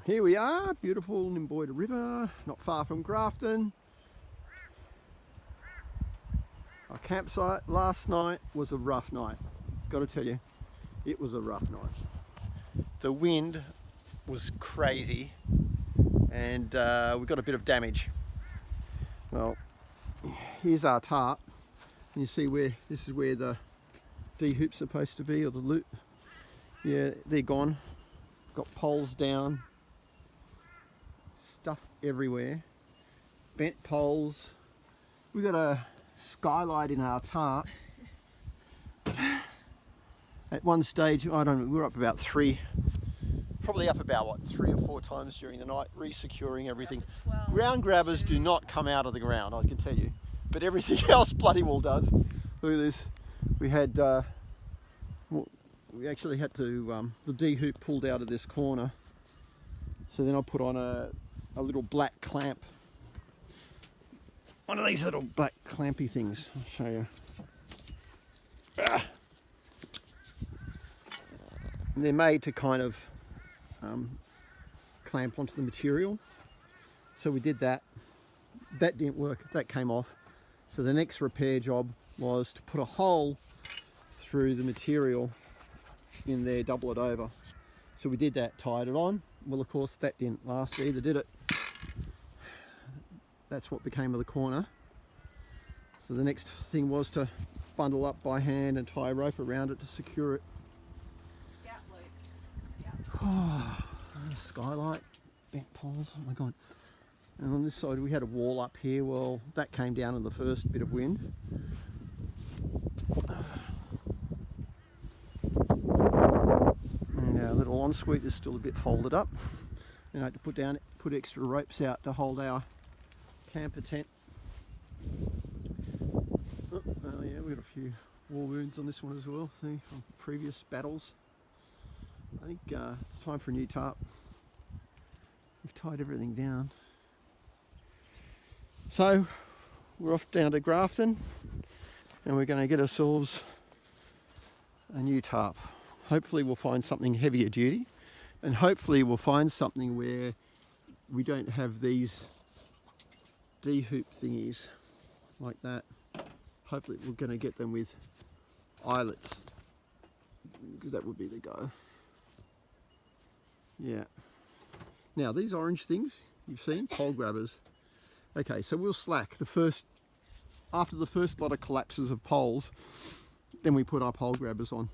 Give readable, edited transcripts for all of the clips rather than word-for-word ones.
Here we are, beautiful Nimboida River, not far from Grafton. Our campsite last night was a rough night. Got to tell you, it was a rough night. The wind was crazy and we got a bit of damage. Well, here's our tarp. And you see where this is where the D-hoop's supposed to be, or the loop. Yeah, they're gone. Got poles down. Stuff everywhere. Bent poles. We got a skylight in our tarp. At one stage, I don't know, we were up about probably up about what, 3 or 4 times during the night, re-securing everything. GroundGrabba's do not come out of the ground, I can tell you, but everything else bloody well does. Look at this. We had, we actually had to, the D-hoop pulled out of this corner, so then I put on a little black clamp. One of these little black clampy things, I'll show you. And they're made to kind of clamp onto the material. So we did that. That didn't work, that came off. So the next repair job was to put a hole through the material in there, double it over. So we did that, tied it on. Well, of course, that didn't last either, did it? That's what became of the corner. So the next thing was to bundle up by hand and tie a rope around it to secure it. Oh, skylight, bent poles, oh my god. And on this side we had a wall up here. Well, that came down in the first bit of wind. And our little ensuite is still a bit folded up. And I had to put extra ropes out to hold our camper tent. Oh yeah, we've got a few war wounds on this one as well, see, from previous battles. I think it's time for a new tarp. We've tied everything down. So we're off down to Grafton and we're going to get ourselves a new tarp. Hopefully we'll find something heavier duty, and hopefully we'll find something where we don't have these D-hoop thingies like that. Hopefully we're going to get them with eyelets, because that would be the go. Yeah. Now these orange things you've seen, PoleGrabbas. Okay, so we'll slack after the first lot of collapses of poles, then we put our PoleGrabbas on.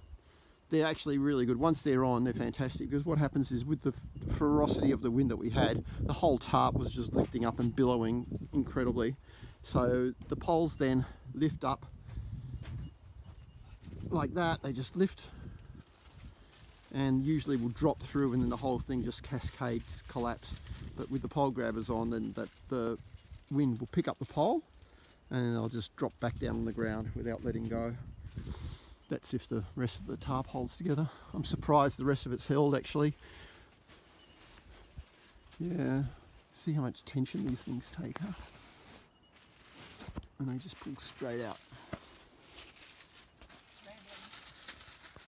They're actually really good. Once they're on, they're fantastic, because what happens is with the ferocity of the wind that we had, the whole tarp was just lifting up and billowing incredibly. So the poles then lift up like that, they just lift, and usually will drop through, and then the whole thing just cascades, collapse. But with the PoleGrabbas on, then the wind will pick up the pole and they'll just drop back down on the ground without letting go. That's if the rest of the tarp holds together. I'm surprised the rest of it's held actually. Yeah, see how much tension these things take, huh? And they just pull straight out.